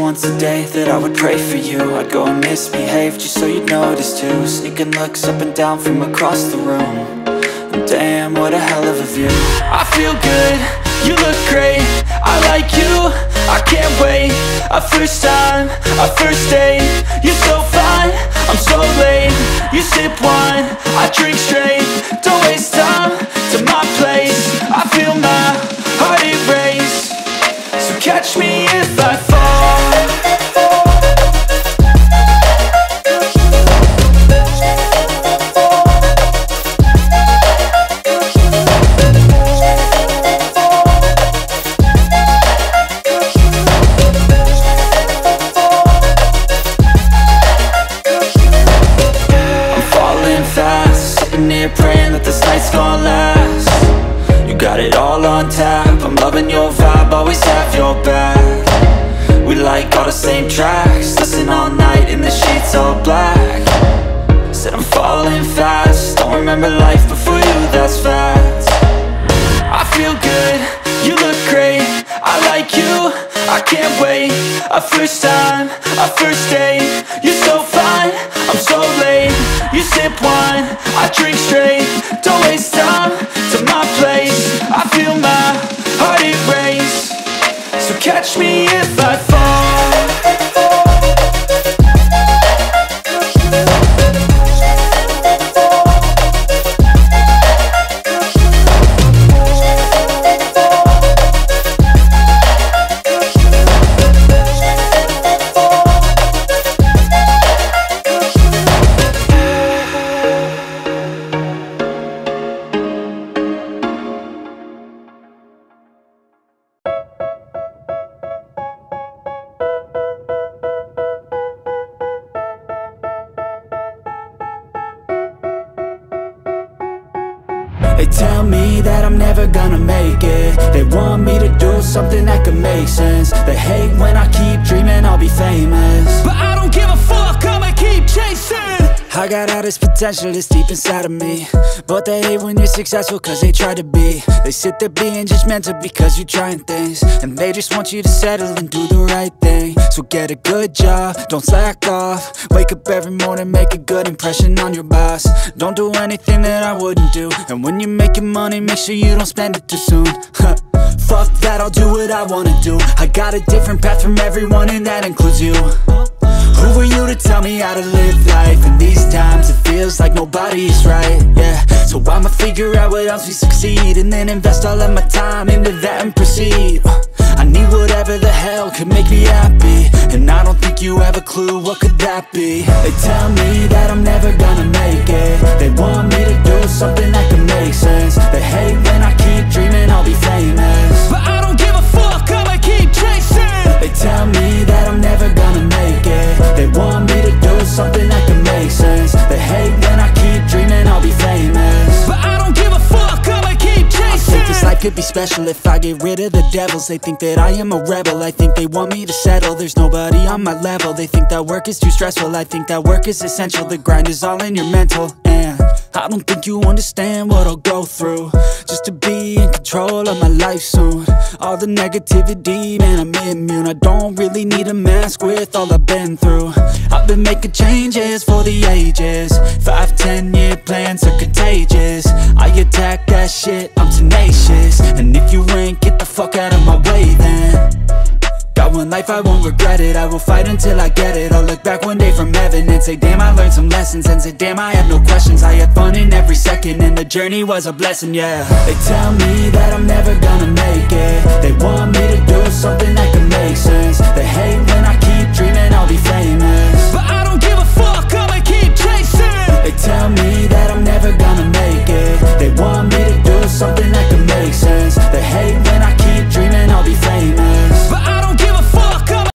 once a day that I would pray for you. I'd go and misbehave just so you'd notice too. Sneaking looks up and down from across the room. And damn, what a hell of a view. I feel good, you look great, I like you, I can't wait. A first time, a first date, you're so fine, I'm so late. You sip wine, I drink straight. Don't waste time to my place. I feel my heart erase. So catch me if I fall. Praying that this night's gonna last. You got it all on tap, I'm loving your vibe, always have your back. We like all the same tracks, listen all night in the sheets all black. Said I'm falling fast, don't remember life before you, that's fact. I feel good, you look great, I like you, I can't wait. A first time, a first date, you're so fine, I'm so late. You sip wine, I drink straight. Don't waste time to my place. I feel my heart erase. So catch me if I fall. They tell me that I'm never gonna make it. They want me to do something that could make sense. They hate when I keep dreaming I'll be famous, but I don't give a fuck, I'ma keep chasing. I got all this potential that's deep inside of me, but they hate when you're successful cause they try to be. They sit there being judgmental because you're trying things, and they just want you to settle and do the right thing. So get a good job, don't slack off. Wake up every morning, make a good impression on your boss. Don't do anything that I wouldn't do, and when you're making money, make sure you don't spend it too soon. Fuck that, I'll do what I wanna do. I got a different path from everyone, and that includes you. Who are you to tell me how to live life? In these times it feels like nobody's right, yeah. So I'ma figure out what else we succeed, and then invest all of my time into that and proceed. I need whatever the hell could make me happy, and I don't think you have a clue what could that be. They tell me that I'm never gonna make it. They want me to do something that can make sense. They hate when I keep dreaming I'll be famous, but I don't give a fuck, I'ma keep chasing. They tell me that I'm never gonna make it. They want me to do something that can make sense. They hate when I keep dreaming I'll be famous, but I don't give a fuck, I'ma keep chasing. I think this life could be special if I get rid of the devils. They think that I am a rebel, I think they want me to settle. There's nobody on my level, they think that work is too stressful. I think that work is essential, the grind is all in your mental. And I don't think you understand what I'll go through just to be in control of my life soon. All the negativity, man, I'm immune. I don't really need a mask with all I've been through. I've been making changes for the ages. 5-10 year plans are contagious. I attack that shit, I'm tenacious. And if you ain't, get the fuck out of my way then. Got one life, I won't regret it. I will fight until I get it. I'll look back one day from heaven and say damn, I learned some lessons. And say damn, I have no questions. I had fun in every second, and the journey was a blessing, yeah. They tell me that I'm never gonna make it. They want me to do something that can make sense. They hate when I keep dreaming I'll be famous,